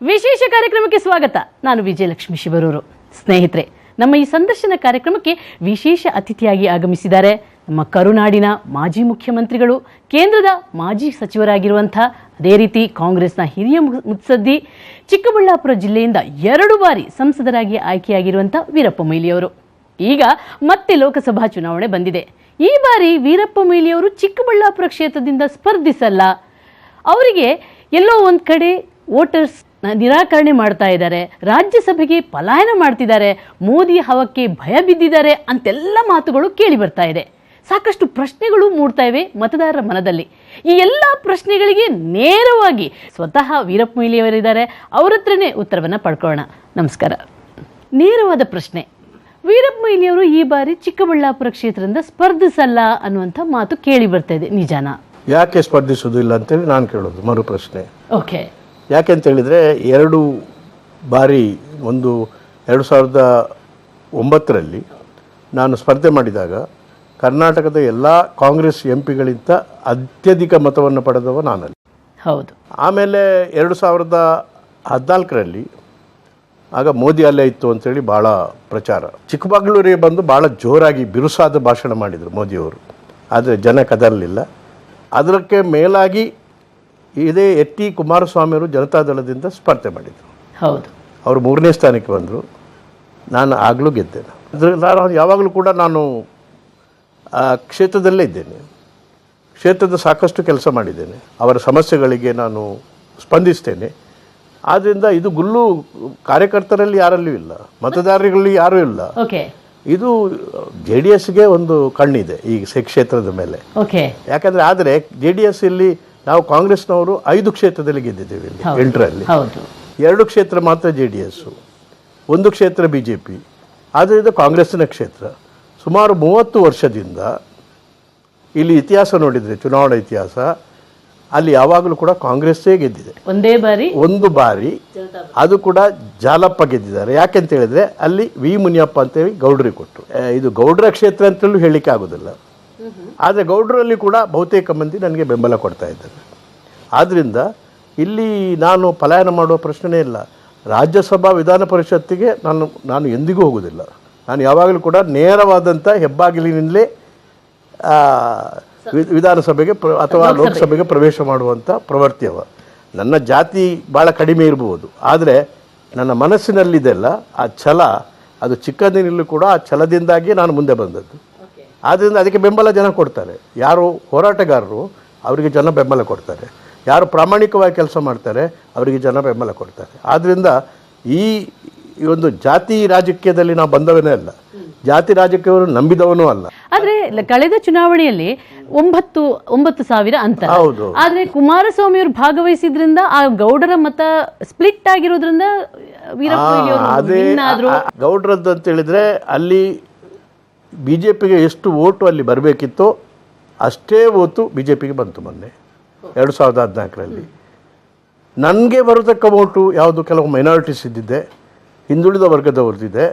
ವಿಶೇಷ ಕಾರ್ಯಕ್ರಮಕ್ಕೆ ಸ್ವಾಗತ. ನಾನು ವಿಜಯಲಕ್ಷ್ಮಿ ಶಿವರೂರು. ಸ್ನೇಹಿತರೆ, ನಮ್ಮ ಈ ಸಂದರ್ಶನ ಕಾರ್ಯಕ್ರಮಕ್ಕೆ ವಿಶೇಷ ಅತಿಥಿಯಾಗಿ ಆಗಮಿಸಿದ್ದಾರೆ ನಮ್ಮ ಕರುನಾಡಿನ ಮಾಜಿ ಮುಖ್ಯಮಂತ್ರಿಗಳು, ಕೇಂದ್ರದ ಮಾಜಿ ಸಚಿವರಾಗಿರುವಂತಹ, ಅದೇ ರೀತಿ ಕಾಂಗ್ರೆಸ್ನ ಹಿರಿಯ ಮುತ್ಸದ್ದಿ, ಚಿಕ್ಕಬಳ್ಳಾಪುರ ಜಿಲ್ಲೆಯಿಂದ 2 ಬಾರಿ ಸಂಸದರಾಗಿ ಆಯ್ಕೆಯಾಗಿರುವಂಥ ವೀರಪ್ಪ ಮೊಯ್ಲಿಯವರು. ಈಗ ಮತ್ತೆ ಲೋಕಸಭಾ ಚುನಾವಣೆ ಬಂದಿದೆ. ಈ ಬಾರಿ ವೀರಪ್ಪ ಮೊಯ್ಲಿಯವರು ಚಿಕ್ಕಬಳ್ಳಾಪುರ ಕ್ಷೇತ್ರದಿಂದ ಸ್ಪರ್ಧಿಸಲ್ಲ. ಅವರಿಗೆ ಎಲ್ಲೋ ಒಂದು ಕಡೆ ವೋಟರ್ಸ್ ನಿರಾಕರಣೆ ಮಾಡ್ತಾ ಇದ್ದಾರೆ, ರಾಜ್ಯಸಭೆಗೆ ಪಲಾಯನ ಮಾಡ್ತಿದ್ದಾರೆ, ಮೋದಿ ಹವಕ್ಕೆ ಭಯ ಬಿದ್ದಿದ್ದಾರೆ ಅಂತೆಲ್ಲ ಮಾತುಗಳು ಕೇಳಿ ಬರ್ತಾ ಇದೆ. ಸಾಕಷ್ಟು ಪ್ರಶ್ನೆಗಳು ಮೂಡ್ತಾ ಇವೆ ಮತದಾರರ ಮನದಲ್ಲಿ. ಈ ಎಲ್ಲ ಪ್ರಶ್ನೆಗಳಿಗೆ ನೇರವಾಗಿ ಸ್ವತಃ ವೀರಪ್ಪ ಮೊಯ್ಲಿಯವರಿದ್ದಾರೆ, ಅವರ ಹತ್ರನೇ ಉತ್ತರವನ್ನು ಪಡ್ಕೊಳ್ಳೋಣ. ನಮಸ್ಕಾರ. ನೇರವಾದ ಪ್ರಶ್ನೆ, ವೀರಪ್ಪ ಮೊಯ್ಲಿಯವರು ಈ ಬಾರಿ ಚಿಕ್ಕಬಳ್ಳಾಪುರ ಕ್ಷೇತ್ರದಿಂದ ಸ್ಪರ್ಧಿಸಲ್ಲ ಅನ್ನುವಂಥ ಮಾತು ಕೇಳಿ ಬರ್ತಾ ಇದೆ, ನಿಜಾನಾ? ಯಾಕೆ ಸ್ಪರ್ಧಿಸೋದಿಲ್ಲ ಅಂತೇಳಿ ನಾನು ಕೇಳೋದು ಮರು ಪ್ರಶ್ನೆ. ಓಕೆ. ಯಾಕೆ ಅಂತ ಹೇಳಿದರೆ 2 ಬಾರಿ, ಒಂದು 2009ರಲ್ಲಿ ನಾನು ಸ್ಪರ್ಧೆ ಮಾಡಿದಾಗ ಕರ್ನಾಟಕದ ಎಲ್ಲ ಕಾಂಗ್ರೆಸ್ ಎಂಪಿಗಳಿಂದ ಅತ್ಯಧಿಕ ಮತವನ್ನು ಪಡೆದವ ನಾನಲ್ಲಿ. ಹೌದು. ಆಮೇಲೆ 2014ರಲ್ಲಿ ಆಗ ಮೋದಿ ಅಲ್ಲೇ ಇತ್ತು ಅಂತೇಳಿ ಭಾಳ ಪ್ರಚಾರ, ಚಿಕ್ಕಮಗಳೂರಿಗೆ ಬಂದು ಭಾಳ ಜೋರಾಗಿ ಬಿರುಸಾದ ಭಾಷಣ ಮಾಡಿದರು ಮೋದಿಯವರು. ಆದರೆ ಜನ ಕದರಲಿಲ್ಲ. ಅದಕ್ಕೆ ಮೇಲಾಗಿ ಇದೇ ಎಚ್.ಡಿ. ಕುಮಾರಸ್ವಾಮಿಯವರು ಜನತಾದಳದಿಂದ ಸ್ಪರ್ಧೆ ಮಾಡಿದರು. ಹೌದು. ಅವರು 3ನೇ ಸ್ಥಾನಕ್ಕೆ ಬಂದರು. ನಾನು ಆಗಲೂ ಗೆದ್ದೇನೆ. ನಾನು ಯಾವಾಗಲೂ ಕೂಡ ನಾನು ಕ್ಷೇತ್ರದಲ್ಲೇ ಇದ್ದೇನೆ. ಕ್ಷೇತ್ರದ ಸಾಕಷ್ಟು ಕೆಲಸ ಮಾಡಿದ್ದೇನೆ. ಅವರ ಸಮಸ್ಯೆಗಳಿಗೆ ನಾನು ಸ್ಪಂದಿಸ್ತೇನೆ. ಆದ್ದರಿಂದ ಇದು ಗುಲ್ಲು ಕಾರ್ಯಕರ್ತರಲ್ಲಿ ಯಾರಲ್ಲೂ ಇಲ್ಲ, ಮತದಾರರಲ್ಲಿ ಯಾರೂ ಇಲ್ಲ. ಇದು JDSಗೆ ಒಂದು ಕಣ್ಣಿದೆ ಈ ಕ್ಷೇತ್ರದ ಮೇಲೆ. ಯಾಕಂದರೆ ಆದರೆ JDS ಇಲ್ಲಿ ನಾವು ಕಾಂಗ್ರೆಸ್ನವರು 5 ಕ್ಷೇತ್ರದಲ್ಲಿ ಗೆದ್ದಿದ್ದೇವೆ. ಇಲ್ಲಿ 8ರಲ್ಲಿ 2 ಕ್ಷೇತ್ರ ಮಾತ್ರ JDS, 1 ಕ್ಷೇತ್ರ BJP. ಆದ್ದರಿಂದ ಕಾಂಗ್ರೆಸ್ಸಿನ ಕ್ಷೇತ್ರ. ಸುಮಾರು 30 ವರ್ಷದಿಂದ ಇಲ್ಲಿ ಇತಿಹಾಸ ನೋಡಿದರೆ, ಚುನಾವಣಾ ಇತಿಹಾಸ, ಅಲ್ಲಿ ಯಾವಾಗಲೂ ಕೂಡ ಕಾಂಗ್ರೆಸ್ಸೇ ಗೆದ್ದಿದೆ. ಒಂದು ಬಾರಿ ಅದು ಕೂಡ ಜಾಲಪ್ಪ ಗೆದ್ದಿದ್ದಾರೆ. ಯಾಕೆಂತ ಹೇಳಿದ್ರೆ ಅಲ್ಲಿ ವಿ ಮುನಿಯಪ್ಪ ಅಂತೇಳಿ ಗೌಡ್ರಿಗೆ ಕೊಟ್ಟರು. ಇದು ಗೌಡ್ರ ಕ್ಷೇತ್ರ ಅಂತಲೂ ಹೇಳಲಿಕ್ಕೆ ಆಗೋದಿಲ್ಲ. ಆದರೆ ಗೌಡ್ರಲ್ಲಿ ಕೂಡ ಬಹುತೇಕ ಮಂದಿ ನನಗೆ ಬೆಂಬಲ ಕೊಡ್ತಾ ಇದ್ದಾರೆ. ಆದ್ದರಿಂದ ಇಲ್ಲಿ ನಾನು ಪಲಾಯನ ಮಾಡುವ ಪ್ರಶ್ನೆನೇ ಇಲ್ಲ. ರಾಜ್ಯಸಭಾ ವಿಧಾನ ಪರಿಷತ್ತಿಗೆ ನಾನು ಎಂದಿಗೂ ಹೋಗೋದಿಲ್ಲ. ನಾನು ಯಾವಾಗಲೂ ಕೂಡ ನೇರವಾದಂಥ ಹೆಬ್ಬಾಗಿಲಿನಿಂದಲೇ ವಿಧಾನಸಭೆಗೆ ಅಥವಾ ಲೋಕಸಭೆಗೆ ಪ್ರವೇಶ ಮಾಡುವಂಥ ಪ್ರವೃತ್ತಿಯವ. ನನ್ನ ಜಾತಿ ಭಾಳ ಕಡಿಮೆ ಇರ್ಬೋದು, ಆದರೆ ನನ್ನ ಮನಸ್ಸಿನಲ್ಲಿದೆಲ್ಲ ಆ ಛಲ, ಅದು ಚಿಕ್ಕಂದಿನಲ್ಲೂ ಕೂಡ ಆ ಛಲದಿಂದಾಗಿ ನಾನು ಮುಂದೆ ಬಂದದ್ದು. ಆದ್ದರಿಂದ ಅದಕ್ಕೆ ಬೆಂಬಲ ಜನ ಕೊಡ್ತಾರೆ. ಯಾರು ಹೋರಾಟಗಾರರು ಅವರಿಗೆ ಜನ ಬೆಂಬಲ ಕೊಡ್ತಾರೆ, ಯಾರು ಪ್ರಾಮಾಣಿಕವಾಗಿ ಕೆಲಸ ಮಾಡ್ತಾರೆ ಅವರಿಗೆ ಜನ ಬೆಂಬಲ ಕೊಡ್ತಾರೆ. ಆದ್ದರಿಂದ ಈ ಒಂದು ಜಾತಿ ರಾಜಕೀಯದಲ್ಲಿ ನಾವು ಬಂದವನೇ ಅಲ್ಲ, ಜಾತಿ ರಾಜಕೀಯವರು ನಂಬಿದವನೂ ಅಲ್ಲ. ಆದ್ರೆ ಕಳೆದ ಚುನಾವಣೆಯಲ್ಲಿ 9,000 ಅಂತ. ಹೌದು. ಆದ್ರೆ ಕುಮಾರಸ್ವಾಮಿ ಅವರು ಭಾಗವಹಿಸಿದ್ರಿಂದ ಆ ಗೌಡರ ಮತ ಸ್ಪ್ಲಿಟ್ ಆಗಿರೋದ್ರಿಂದ ಅದೇ ಗೌಡ್ರದ್ದು ಅಂತ ಹೇಳಿದ್ರೆ ಅಲ್ಲಿ BJPಗೆ ಎಷ್ಟು ಓಟು ಅಲ್ಲಿ ಬರಬೇಕಿತ್ತೋ ಅಷ್ಟೇ ಓಟು BJPಗೆ ಬಂತು ಮೊನ್ನೆ 2014ರಲ್ಲಿ. ನನಗೆ ಬರತಕ್ಕ ಓಟು ಯಾವುದು, ಕೆಲವು ಮೈನಾರಿಟೀಸ್ ಇದ್ದಿದ್ದೆ, ಹಿಂದುಳಿದ ವರ್ಗದವ್ರದ್ದಿದೆ,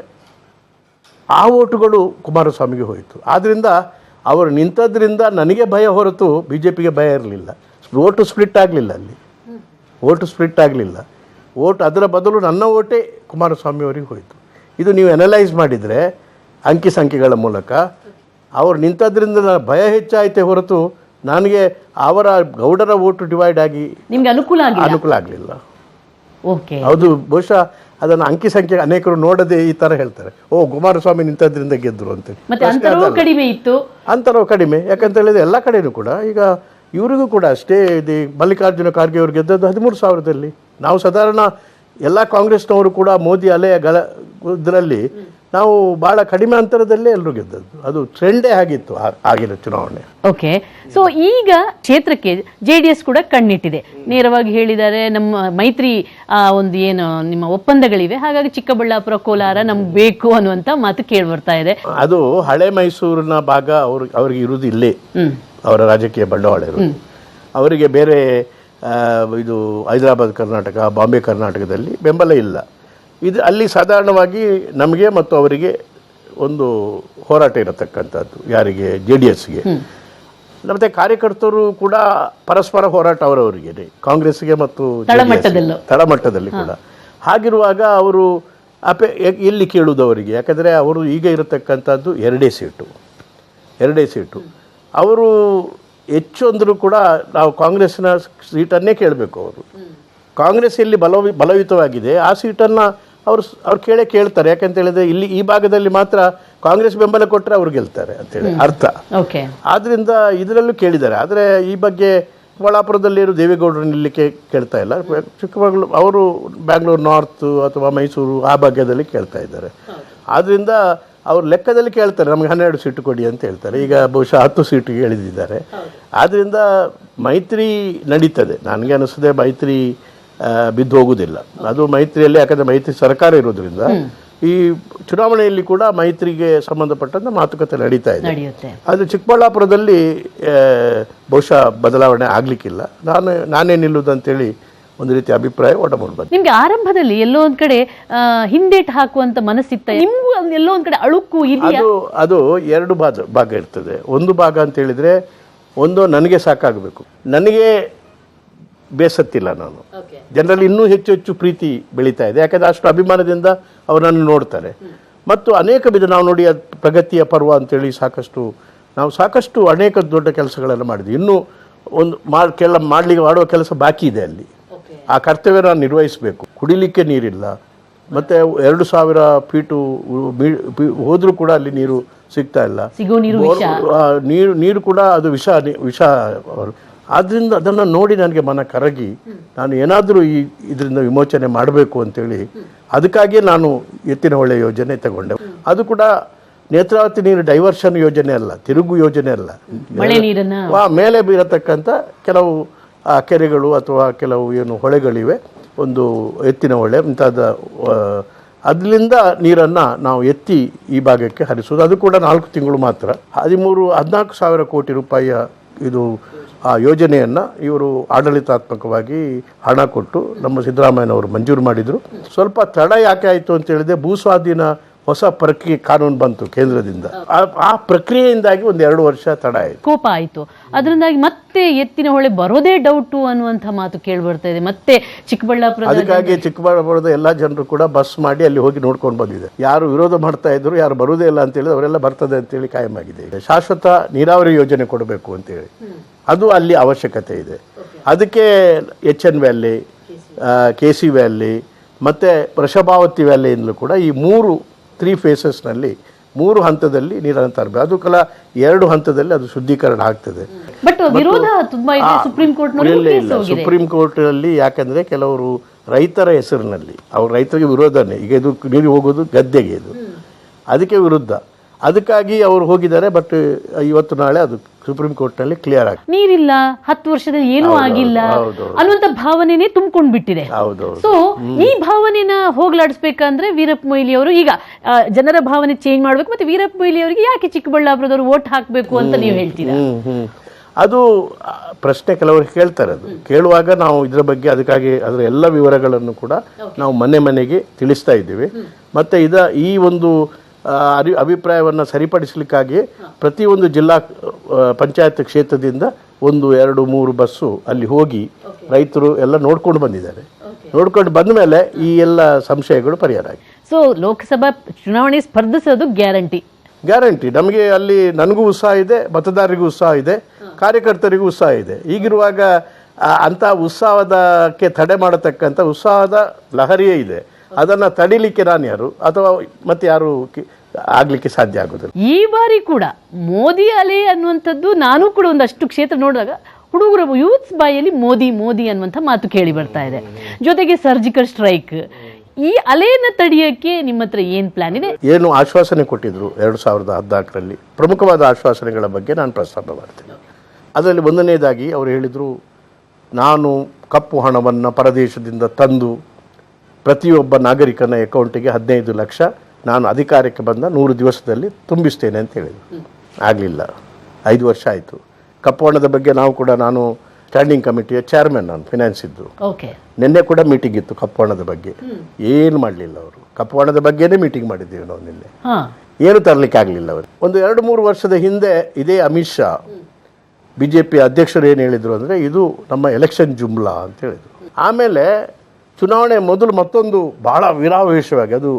ಆ ಓಟುಗಳು ಕುಮಾರಸ್ವಾಮಿಗೆ ಹೋಯಿತು. ಆದ್ದರಿಂದ ಅವರು ನಿಂತದ್ರಿಂದ ನನಗೆ ಭಯ ಹೊರತು BJPಗೆ ಭಯ ಇರಲಿಲ್ಲ. ಓಟು ಸ್ಪ್ಲಿಟ್ ಆಗಲಿಲ್ಲ, ಅಲ್ಲಿ ಓಟು ಸ್ಪ್ಲಿಟ್ ಆಗಲಿಲ್ಲ. ಓಟು ಅದರ ಬದಲು ನನ್ನ ಓಟೇ ಕುಮಾರಸ್ವಾಮಿ ಅವರಿಗೆ ಹೋಯಿತು. ಇದು ನೀವು ಅನಲೈಸ್ ಮಾಡಿದರೆ ಅಂಕಿ ಸಂಖ್ಯೆಗಳ ಮೂಲಕ ಅವರು ನಿಂತದ್ರಿಂದ ಭಯ ಹೆಚ್ಚಾಯಿತೆ ಹೊರತು ನನಗೆ ಅವರ ಗೌಡರ ಓಟು ಡಿವೈಡ್ ಆಗಿ ನಿಮಗೆ ಅನುಕೂಲ ಆಗಲಿಲ್ಲ. ಹೌದು, ಬಹುಶಃ ಅದನ್ನು ಅಂಕಿ ಸಂಖ್ಯೆ ಅನೇಕರು ನೋಡದೆ ಈ ಥರ ಹೇಳ್ತಾರೆ, ಕುಮಾರಸ್ವಾಮಿ ನಿಂತದ್ರಿಂದ ಗೆದ್ದರು ಅಂತೇಳಿ. ಅಂತರವು ಕಡಿಮೆ. ಯಾಕಂತ ಹೇಳಿದ್ರೆ ಎಲ್ಲ ಕಡೆಯೂ ಕೂಡ ಈಗ ಇವರಿಗೂ ಕೂಡ ಅಷ್ಟೇ. ಇದು ಮಲ್ಲಿಕಾರ್ಜುನ ಖರ್ಗೆ ಅವರು ಗೆದ್ದದ್ದು 13,000ದಲ್ಲಿ. ನಾವು ಸಾಧಾರಣ ಎಲ್ಲ ಕಾಂಗ್ರೆಸ್ನವರು ಕೂಡ ಮೋದಿ ಅಲೆಯ ಇದರಲ್ಲಿ ನಾವು ಭಾಳ ಕಡಿಮೆ ಅಂತರದಲ್ಲೇ ಎಲ್ಲರೂ ಗೆದ್ದದ್ದು. ಅದು ಟ್ರೆಂಡೇ ಆಗಿತ್ತು ಆಗಿನ ಚುನಾವಣೆ. ಓಕೆ. ಸೊ ಈಗ ಕ್ಷೇತ್ರಕ್ಕೆ JDS ಕೂಡ ಕಣ್ಣಿಟ್ಟಿದೆ. ನೇರವಾಗಿ ಹೇಳಿದ್ದಾರೆ, ನಮ್ಮ ಮೈತ್ರಿ ಒಂದು ಏನು ನಿಮ್ಮ ಒಪ್ಪಂದಗಳಿವೆ, ಹಾಗಾಗಿ ಚಿಕ್ಕಬಳ್ಳಾಪುರ, ಕೋಲಾರ ನಮ್ಗೆ ಬೇಕು ಅನ್ನುವಂಥ ಮಾತು ಕೇಳಿ ಬರ್ತಾ ಇದೆ. ಅದು ಹಳೆ ಮೈಸೂರಿನ ಭಾಗ ಅವ್ರಿಗೆ ಇರುವುದು ಇಲ್ಲೇ, ಅವರ ರಾಜಕೀಯ ಬಂಡವಾಳ ಇರೋದು. ಅವರಿಗೆ ಬೇರೆ ಇದು ಹೈದರಾಬಾದ್ ಕರ್ನಾಟಕ, ಬಾಂಬೆ ಕರ್ನಾಟಕದಲ್ಲಿ ಬೆಂಬಲ ಇಲ್ಲ. ಇದು ಅಲ್ಲಿ ಸಾಧಾರಣವಾಗಿ ನಮಗೆ ಮತ್ತು ಅವರಿಗೆ ಒಂದು ಹೋರಾಟ ಇರತಕ್ಕಂಥದ್ದು. ಯಾರಿಗೆ? JDSಗೆ. ಮತ್ತೆ ಕಾರ್ಯಕರ್ತರು ಕೂಡ ಪರಸ್ಪರ ಹೋರಾಟ ಅವರವರಿಗೆ ಕಾಂಗ್ರೆಸ್ಗೆ ಮತ್ತು ತಳಮಟ್ಟದಲ್ಲಿ ಕೂಡ. ಹಾಗಿರುವಾಗ ಅವರು ಎಲ್ಲಿ ಕೇಳುವುದು ಅವರಿಗೆ? ಯಾಕಂದರೆ ಅವರು ಈಗ ಇರತಕ್ಕಂಥದ್ದು ಎರಡೇ ಸೀಟು. ಅವರು ಹೆಚ್ಚು ಅಂದರೂ ಕೂಡ ನಾವು ಕಾಂಗ್ರೆಸ್ನ ಸೀಟನ್ನೇ ಕೇಳಬೇಕು. ಅವರು ಕಾಂಗ್ರೆಸ್ ಎಲ್ಲಿ ಬಲಯುತವಾಗಿದೆ ಆ ಸೀಟನ್ನು ಅವ್ರು ಕೇಳ್ತಾರೆ. ಯಾಕಂತ ಹೇಳಿದ್ರೆ ಇಲ್ಲಿ ಈ ಭಾಗದಲ್ಲಿ ಮಾತ್ರ ಕಾಂಗ್ರೆಸ್ ಬೆಂಬಲ ಕೊಟ್ಟರೆ ಅವ್ರು ಗೆಲ್ತಾರೆ ಅಂತೇಳಿ ಅರ್ಥ. ಆದ್ರಿಂದ ಇದರಲ್ಲೂ ಕೇಳಿದ್ದಾರೆ. ಆದರೆ ಈ ಬಗ್ಗೆ ಚಿಕ್ಕಬಳ್ಳಾಪುರದಲ್ಲಿರೋ ದೇವೇಗೌಡರನ್ನ ನಿಲ್ಲಿಕ್ಕೆ ಕೇಳ್ತಾ ಇಲ್ಲ. ಚಿಕ್ಕಮಗಳೂರು ಅವರು ಬ್ಯಾಂಗ್ಳೂರು ನಾರ್ತ್ ಅಥವಾ ಮೈಸೂರು ಆ ಭಾಗದಲ್ಲಿ ಕೇಳ್ತಾ ಇದ್ದಾರೆ. ಆದ್ದರಿಂದ ಅವ್ರ ಲೆಕ್ಕದಲ್ಲಿ ಕೇಳ್ತಾರೆ, ನಮಗೆ 12 ಸೀಟು ಕೊಡಿ ಅಂತ ಹೇಳ್ತಾರೆ. ಈಗ ಬಹುಶಃ 10 ಸೀಟಿಗೆ ಎಳೆದಿದ್ದಾರೆ. ಆದ್ದರಿಂದ ಮೈತ್ರಿ ನಡೀತದೆ. ನನಗೆ ಅನಿಸ್ತದೆ ಮೈತ್ರಿ ಬಿದ್ದು ಹೋಗುವುದಿಲ್ಲ. ಅದು ಮೈತ್ರಿಯಲ್ಲಿ, ಯಾಕಂದರೆ ಮೈತ್ರಿ ಸರ್ಕಾರ ಇರೋದ್ರಿಂದ ಈ ಚುನಾವಣೆಯಲ್ಲಿ ಕೂಡ ಮೈತ್ರಿಗೆ ಸಂಬಂಧಪಟ್ಟಂತ ಮಾತುಕತೆ ನಡೀತಾ ಇದೆ. ಅದು ಚಿಕ್ಕಬಳ್ಳಾಪುರದಲ್ಲಿ ಬಹುಶಃ ಬದಲಾವಣೆ ಆಗ್ಲಿಕ್ಕಿಲ್ಲ. ನಾನೇ ನಿಲ್ಲುವುದಂತೇಳಿ ಒಂದು ರೀತಿ ಅಭಿಪ್ರಾಯ ಒಡಮೂಡ್ಬಂದು. ನಿಮ್ಗೆ ಆರಂಭದಲ್ಲಿ ಎಲ್ಲೋ ಒಂದ್ ಕಡೆ ಹಿಂದೇಟ್ ಹಾಕುವಂತ ಮನಸ್ಸಿತ್ತ? ನಿಮ್ಗೂ ಎಲ್ಲೋ ಒಂದ್ ಕಡೆ ಅಳುಕು ಇದೆಯಾ? ಅದು ಎರಡು ಭಾಗ ಇರ್ತದೆ. ಒಂದು ಭಾಗ ಅಂತ ಹೇಳಿದ್ರೆ, ಒಂದು ನನಗೆ ಸಾಕಾಗಬೇಕು, ನನಗೆ ಬೇಸತ್ತಿಲ್ಲ, ನಾನು ಜನರಲ್ಲಿ ಇನ್ನೂ ಹೆಚ್ಚು ಹೆಚ್ಚು ಪ್ರೀತಿ ಬೆಳೀತಾ ಇದೆ. ಯಾಕಂದರೆ ಅಷ್ಟು ಅಭಿಮಾನದಿಂದ ಅವರನ್ನು ನೋಡ್ತಾರೆ. ಮತ್ತು ಅನೇಕ ನಾವು ನೋಡಿ ಪ್ರಗತಿಯ ಪರ್ವ ಅಂತೇಳಿ ಸಾಕಷ್ಟು ಅನೇಕ ದೊಡ್ಡ ಕೆಲಸಗಳನ್ನು ಮಾಡಿದ್ವಿ. ಇನ್ನೂ ಒಂದು ಮಾಡುವ ಕೆಲಸ ಬಾಕಿ ಇದೆ. ಅಲ್ಲಿ ಆ ಕರ್ತವ್ಯ ನಾನು ನಿರ್ವಹಿಸಬೇಕು. ಕುಡಿಲಿಕ್ಕೆ ನೀರಿಲ್ಲ, ಮತ್ತು 2000 ಫೀಟು ಹೋದರೂ ಕೂಡ ಅಲ್ಲಿ ನೀರು ಸಿಗ್ತಾ ಇಲ್ಲ. ನೀರು ಕೂಡ ಅದು ವಿಷ. ಆದ್ದರಿಂದ ಅದನ್ನು ನೋಡಿ ನನಗೆ ಮನ ಕರಗಿ ನಾನು ಏನಾದರೂ ಇದರಿಂದ ವಿಮೋಚನೆ ಮಾಡಬೇಕು ಅಂತೇಳಿ ಅದಕ್ಕಾಗಿಯೇ ನಾನು ಎತ್ತಿನ ಹೊಳೆ ಯೋಜನೆ ತಗೊಂಡೆ. ಅದು ಕೂಡ ನೇತ್ರಾವತಿ ನೀರು ಡೈವರ್ಷನ್ ಯೋಜನೆ ಅಲ್ಲ, ತಿರುಗು ಯೋಜನೆ ಅಲ್ಲ. ಮೇಲೆ ಬೀರತಕ್ಕಂಥ ಕೆಲವು ಕೆರೆಗಳು ಅಥವಾ ಕೆಲವು ಹೊಳೆಗಳಿವೆ, ಒಂದು ಎತ್ತಿನ ಹೊಳೆ ಮುಂತಾದ, ಅದರಿಂದ ನೀರನ್ನು ನಾವು ಎತ್ತಿ ಈ ಭಾಗಕ್ಕೆ ಹರಿಸೋದು. ಅದು ಕೂಡ 4 ತಿಂಗಳು ಮಾತ್ರ. 14,000 ಕೋಟಿ ರೂಪಾಯಿಯ ಇದು ಆ ಯೋಜನೆಯನ್ನು ಇವರು ಆಡಳಿತಾತ್ಮಕವಾಗಿ ಹಣ ಕೊಟ್ಟು ನಮ್ಮ ಸಿದ್ದರಾಮಯ್ಯನವರು ಮಂಜೂರು ಮಾಡಿದರು. ಸ್ವಲ್ಪ ತಡ ಯಾಕೆ ಆಯಿತು ಅಂತ ಹೇಳಿದ್ರೆ, ಭೂಸ್ವಾಧೀನ ಹೊಸ ಪ್ರಕ್ರಿಯೆ ಕಾನೂನು ಬಂತು ಕೇಂದ್ರದಿಂದ. ಆ ಪ್ರಕ್ರಿಯೆಯಿಂದಾಗಿ 1-2 ವರ್ಷ ತಡ ಆಯಿತು, ಕೋಪ ಆಯಿತು. ಅದರಿಂದಾಗಿ ಮತ್ತೆ ಎತ್ತಿನ ಹೊಳೆ ಬರೋದೇ ಡೌಟು ಅನ್ನುವಂಥ ಮಾತು ಕೇಳಿಬರ್ತಾ ಇದೆ. ಮತ್ತೆ ಚಿಕ್ಕಬಳ್ಳಾಪುರದ ಎಲ್ಲ ಜನರು ಕೂಡ ಬಸ್ ಮಾಡಿ ಅಲ್ಲಿ ಹೋಗಿ ನೋಡ್ಕೊಂಡು ಬಂದಿದೆ. ಯಾರು ವಿರೋಧ ಮಾಡ್ತಾ ಇದ್ರು, ಯಾರು ಬರುವುದೇ ಇಲ್ಲ ಅಂತೇಳಿ ಅವರೆಲ್ಲ ಬರ್ತದೆ ಅಂತೇಳಿ ಕಾಯಮಾಗಿದೆ. ಶಾಶ್ವತ ನೀರಾವರಿ ಯೋಜನೆ ಕೊಡಬೇಕು ಅಂತೇಳಿ ಅದು ಅಲ್ಲಿ ಅವಶ್ಯಕತೆ ಇದೆ. ಅದಕ್ಕೆ HN ವ್ಯಾಲಿ, KC ವ್ಯಾಲಿ ಮತ್ತು ವೃಷಭಾವತಿ ವ್ಯಾಲಿಯಿಂದಲೂ ಕೂಡ ಈ 3 ಫೇಸಸ್ನಲ್ಲಿ 3 ಹಂತದಲ್ಲಿ ನೀರನ್ನು ತರಬೇಕು. ಅದು 2 ಹಂತದಲ್ಲಿ ಅದು ಶುದ್ಧೀಕರಣ ಆಗ್ತದೆ. ಸುಪ್ರೀಂ ಕೋರ್ಟ್ನಲ್ಲಿ ಯಾಕಂದರೆ ಕೆಲವರು ರೈತರ ಹೆಸರಿನಲ್ಲಿ, ಅವ್ರ ರೈತರಿಗೆ ವಿರೋಧನೇ. ಈಗ ಇದು ನೀರು ಹೋಗೋದು ಗದ್ದೆಗೆ, ಇದು ಅದಕ್ಕೆ ವಿರುದ್ಧ. ಅದಕ್ಕಾಗಿ ಅವರು ಹೋಗಿದ್ದಾರೆ. ಬಟ್ ಇವತ್ತು ನಾಳೆ ಅದು ಸುಪ್ರೀಂ ಕೋರ್ಟ್ನಲ್ಲಿ ಕ್ಲಿಯರ್ ಆಗಿ ನೀರಿಲ್ಲ, 10 ವರ್ಷದಲ್ಲಿ ಏನೂ ಆಗಿಲ್ಲ ಅನ್ನುವಂಥ ಭಾವನೆನೇ ತುಂಬಿಕೊಂಡು ಬಿಟ್ಟಿದೆ. ಸೊ ಈ ಭಾವನೆನ ಹೋಗ್ಲಾಡಿಸ್ಬೇಕಂದ್ರೆ ವೀರಪ್ಪ ಮೊಯ್ಲಿ ಅವರು ಈಗ ಜನರ ಭಾವನೆ ಚೇಂಜ್ ಮಾಡ್ಬೇಕು. ಮತ್ತೆ ವೀರಪ್ಪ ಮೊಯ್ಲಿ ಅವರಿಗೆ ಯಾಕೆ ಚಿಕ್ಕಬಳ್ಳಾಪುರದವರು ವೋಟ್ ಹಾಕಬೇಕು ಅಂತ ನೀವು ಹೇಳ್ತೀರಾ? ಅದು ಪ್ರಶ್ನೆ ಕೆಲವರು ಕೇಳ್ತಾರೆ. ಅದು ಕೇಳುವಾಗ ನಾವು ಇದರ ಬಗ್ಗೆ ಅದಕ್ಕಾಗಿ ಅದರ ಎಲ್ಲ ವಿವರಗಳನ್ನು ಕೂಡ ನಾವು ಮನೆಗೆ ತಿಳಿಸ್ತಾ ಇದ್ದೀವಿ. ಮತ್ತು ಈ ಒಂದು ಅಭಿಪ್ರಾಯವನ್ನು ಸರಿಪಡಿಸಲಿಕ್ಕಾಗಿ ಪ್ರತಿಯೊಂದು ಜಿಲ್ಲಾ ಪಂಚಾಯತ್ ಕ್ಷೇತ್ರದಿಂದ 1, 2, 3 ಬಸ್ಸು ಅಲ್ಲಿ ಹೋಗಿ ರೈತರು ಎಲ್ಲ ನೋಡ್ಕೊಂಡು ಬಂದಿದ್ದಾರೆ. ನೋಡ್ಕೊಂಡು ಬಂದ ಮೇಲೆ ಈ ಎಲ್ಲ ಸಂಶಯಗಳು ಪರಿಹಾರ ಆಗಿದೆ. ಸೊ ಲೋಕಸಭಾ ಚುನಾವಣೆ ಸ್ಪರ್ಧಿಸೋದು ಗ್ಯಾರಂಟಿ. ನಮಗೆ ಅಲ್ಲಿ ನನಗೂ ಉತ್ಸಾಹ ಇದೆ, ಮತದಾರರಿಗೂ ಉತ್ಸಾಹ ಇದೆ, ಕಾರ್ಯಕರ್ತರಿಗೂ ಉತ್ಸಾಹ ಇದೆ. ಈಗಿರುವಾಗ ಅಂಥ ಉತ್ಸಾಹದಕ್ಕೆ ತಡೆ ಮಾಡತಕ್ಕಂಥ ಉತ್ಸಾಹದ ಲಹರಿಯೇ ಇದೆ. ಅದನ್ನು ತಡಿಲಿಕ್ಕೆ ನಾನು ಯಾರು ಅಥವಾ ಮತ್ತೆ ಯಾರು ಆಗ್ಲಿಕ್ಕೆ ಸಾಧ್ಯ ಆಗೋದಿಲ್ಲ. ಈ ಬಾರಿ ಕೂಡ ಮೋದಿ ಅಲೆ ಅನ್ನುವಂಥದ್ದು ನಾನು ಕೂಡ ಒಂದಷ್ಟು ಕ್ಷೇತ್ರ ನೋಡಿದಾಗ ಹುಡುಗರ ಯೂತ್ಸ್ ಬಾಯಲ್ಲಿ ಮೋದಿ ಮೋದಿ ಅನ್ನುವಂಥ ಮಾತು ಕೇಳಿ ಬರ್ತಾ ಇದೆ. ಜೊತೆಗೆ ಸರ್ಜಿಕಲ್ ಸ್ಟ್ರೈಕ್, ಈ ಅಲೆಯನ್ನು ತಡೆಯೋಕ್ಕೆ ನಿಮ್ಮ ಹತ್ರ ಏನು ಪ್ಲಾನ್ ಇದೆ? ಏನು ಆಶ್ವಾಸನೆ ಕೊಟ್ಟಿದ್ರು 2014ರಲ್ಲಿ, ಪ್ರಮುಖವಾದ ಆಶ್ವಾಸನೆಗಳ ಬಗ್ಗೆ ನಾನು ಪ್ರಸ್ತಾಪ ಮಾಡ್ತೇನೆ. ಅದರಲ್ಲಿ ಒಂದನೇದಾಗಿ ಅವರು ಹೇಳಿದರು, ನಾನು ಕಪ್ಪು ಹಣವನ್ನು ಪರದೇಶದಿಂದ ತಂದು ಪ್ರತಿಯೊಬ್ಬ ನಾಗರಿಕನ ಅಕೌಂಟಿಗೆ 15 ಲಕ್ಷ ನಾನು ಅಧಿಕಾರಕ್ಕೆ ಬಂದ 100 ದಿವಸದಲ್ಲಿ ತುಂಬಿಸ್ತೇನೆ ಅಂತ ಹೇಳಿದರು. ಆಗಲಿಲ್ಲ, 5 ವರ್ಷ ಆಯಿತು. ಕಪ್ಪು ಹಣದ ಬಗ್ಗೆ ನಾನು ಸ್ಟ್ಯಾಂಡಿಂಗ್ ಕಮಿಟಿಯ ಚೇರ್ಮನ್, ನಾನು ಫಿನಾನ್ಸ್ ಇದ್ದು. ನಿನ್ನೆ ಕೂಡ ಮೀಟಿಂಗ್ ಇತ್ತು ಕಪ್ಪು ಹಣದ ಬಗ್ಗೆ, ಏನು ಮಾಡಲಿಲ್ಲ ಅವರು. ಕಪ್ಪು ಹಣದ ಬಗ್ಗೆನೇ ಮೀಟಿಂಗ್ ಮಾಡಿದ್ದೀವಿ ನಾವು ನಿನ್ನೆ, ಏನು ತರಲಿಕ್ಕೆ ಆಗಲಿಲ್ಲ ಅವರು. ಒಂದು 2-3 ವರ್ಷದ ಹಿಂದೆ ಇದೇ ಅಮಿತ್ ಶಾ BJP ಅಧ್ಯಕ್ಷರು ಏನು ಹೇಳಿದರು ಅಂದರೆ ಇದು ನಮ್ಮ ಎಲೆಕ್ಷನ್ ಜುಮ್ಲಾ ಅಂತ ಹೇಳಿದರು. ಆಮೇಲೆ ಚುನಾವಣೆ ಮೊದಲು ಮತ್ತೊಂದು ಭಾಳ ವಿರಾವೇಶವಾಗಿ, ಅದು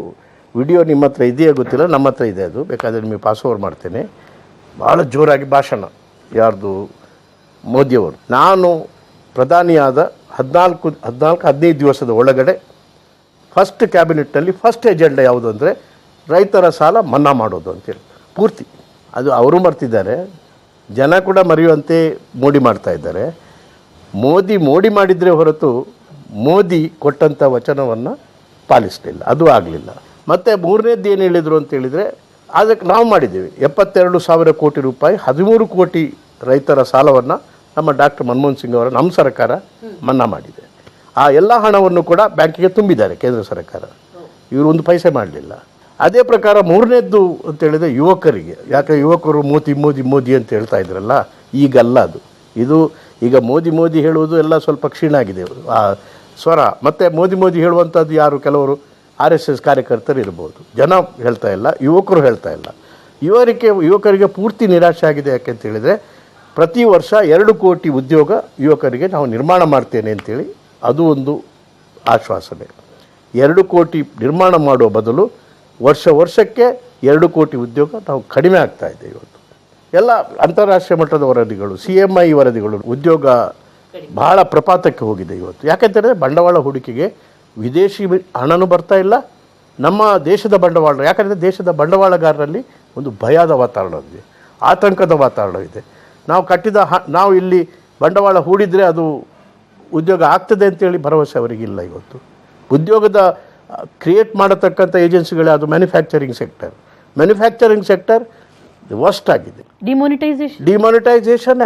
ವಿಡಿಯೋ ನಿಮ್ಮ ಹತ್ರ ಇದೆಯೇ ಗೊತ್ತಿಲ್ಲ, ನಮ್ಮ ಹತ್ರ ಇದೆ, ಅದು ಬೇಕಾದರೆ ನಿಮಗೆ ಪಾಸ್ ಓವರ್ ಮಾಡ್ತೇನೆ. ಭಾಳ ಜೋರಾಗಿ ಭಾಷಣ, ಯಾರ್ದು, ಮೋದಿಯವರು. ನಾನು ಪ್ರಧಾನಿಯಾದ 14-15 ದಿವಸದ ಒಳಗಡೆ ಫಸ್ಟ್ ಕ್ಯಾಬಿನೆಟ್ನಲ್ಲಿ ಫಸ್ಟ್ ಎಜೆಂಡಾ ಯಾವುದು ಅಂದರೆ ರೈತರ ಸಾಲ ಮನ್ನಾ ಮಾಡೋದು ಅಂತೇಳಿ ಪೂರ್ತಿ. ಅದು ಅವರು ಮರ್ತಿದ್ದಾರೆ, ಜನ ಕೂಡ ಮರೆಯುವಂತೆ ಮೋಡಿ ಮಾಡ್ತಾ ಇದ್ದಾರೆ. ಮೋಡಿ ಮಾಡಿದರೆ ಹೊರತು ಮೋದಿ ಕೊಟ್ಟಂಥ ವಚನವನ್ನು ಪಾಲಿಸಲಿಲ್ಲ, ಅದು ಆಗಲಿಲ್ಲ. ಮತ್ತು ಮೂರನೇದ್ದು ಏನು ಹೇಳಿದರು ಅಂತ ಹೇಳಿದರೆ, ಅದಕ್ಕೆ ನಾವು ಮಾಡಿದ್ದೀವಿ 72,000 ಕೋಟಿ ರೂಪಾಯಿ, 13 ಕೋಟಿ ರೈತರ ಸಾಲವನ್ನು ನಮ್ಮ ಡಾಕ್ಟರ್ ಮನಮೋಹನ್ ಸಿಂಗ್ ಅವರ ನಮ್ಮ ಸರ್ಕಾರ ಮನ್ನಾ ಮಾಡಿದೆ. ಆ ಎಲ್ಲ ಹಣವನ್ನು ಕೂಡ ಬ್ಯಾಂಕಿಗೆ ತುಂಬಿದ್ದಾರೆ ಕೇಂದ್ರ ಸರ್ಕಾರ, ಇವರು ಒಂದು ಪೈಸೆ ಮಾಡಲಿಲ್ಲ. ಅದೇ ಪ್ರಕಾರ ಮೂರನೇದ್ದು ಅಂತ ಹೇಳಿದರೆ ಯುವಕರಿಗೆ, ಯಾಕೆ ಯುವಕರು ಮೋದಿ ಮೋದಿ ಮೋದಿ ಅಂತ ಹೇಳ್ತಾ ಇದ್ರಲ್ಲ, ಈಗಲ್ಲ ಅದು. ಇದು ಈಗ ಮೋದಿ ಹೇಳುವುದು ಎಲ್ಲ ಸ್ವಲ್ಪ ಕ್ಷೀಣ ಆಗಿದೆ ಆ ಸ್ವರ. ಮತ್ತು ಮೋದಿ ಹೇಳುವಂಥದ್ದು ಯಾರು, ಕೆಲವರು RSS ಕಾರ್ಯಕರ್ತರು ಇರ್ಬೋದು, ಜನ ಹೇಳ್ತಾ ಇಲ್ಲ, ಯುವಕರು ಹೇಳ್ತಾ ಇಲ್ಲ. ಯುವಕರಿಗೆ ಪೂರ್ತಿ ನಿರಾಶೆ ಆಗಿದೆ. ಯಾಕೆ ಅಂತ ಹೇಳಿದರೆ ಪ್ರತಿ ವರ್ಷ 2 ಕೋಟಿ ಉದ್ಯೋಗ ಯುವಕರಿಗೆ ನಾವು ನಿರ್ಮಾಣ ಮಾಡ್ತೇನೆ ಅಂತೇಳಿ ಅದು ಒಂದು ಆಶ್ವಾಸನೆ. 2 ಕೋಟಿ ನಿರ್ಮಾಣ ಮಾಡುವ ಬದಲು ವರ್ಷಕ್ಕೆ 2 ಕೋಟಿ ಉದ್ಯೋಗ ನಾವು ಕಡಿಮೆ ಆಗ್ತಾ ಇದೆ ಇವತ್ತು. ಎಲ್ಲ ಅಂತಾರಾಷ್ಟ್ರೀಯ ಮಟ್ಟದ ವರದಿಗಳು, CMI ವರದಿಗಳು, ಉದ್ಯೋಗ ಬಹಳ ಪ್ರಪಾತಕ್ಕೆ ಹೋಗಿದೆ ಇವತ್ತು. ಯಾಕೆಂತಂದರೆ ಬಂಡವಾಳ ಹೂಡಿಕೆಗೆ ವಿದೇಶಿ ಹಣನೂ ಬರ್ತಾ ಇಲ್ಲ, ನಮ್ಮ ದೇಶದ ಬಂಡವಾಳ. ಯಾಕಂದರೆ ದೇಶದ ಬಂಡವಾಳಗಾರರಲ್ಲಿ ಒಂದು ಭಯದ ವಾತಾವರಣ ಇದೆ, ಆತಂಕದ ವಾತಾವರಣ ಇದೆ. ನಾವು ಇಲ್ಲಿ ಬಂಡವಾಳ ಹೂಡಿದರೆ ಅದು ಉದ್ಯೋಗ ಆಗ್ತದೆ ಅಂತೇಳಿ ಭರವಸೆ ಅವರಿಗಿಲ್ಲ ಇವತ್ತು. ಉದ್ಯೋಗದ ಕ್ರಿಯೇಟ್ ಮಾಡತಕ್ಕಂಥ ಏಜೆನ್ಸಿಗಳೇ ಅದು ಮ್ಯಾನುಫ್ಯಾಕ್ಚರಿಂಗ್ ಸೆಕ್ಟರ್ ವರ್ಸ್ಟ್ ಆಗಿದೆ. ಡಿಮಾನಿಟೈಸೇಷನ್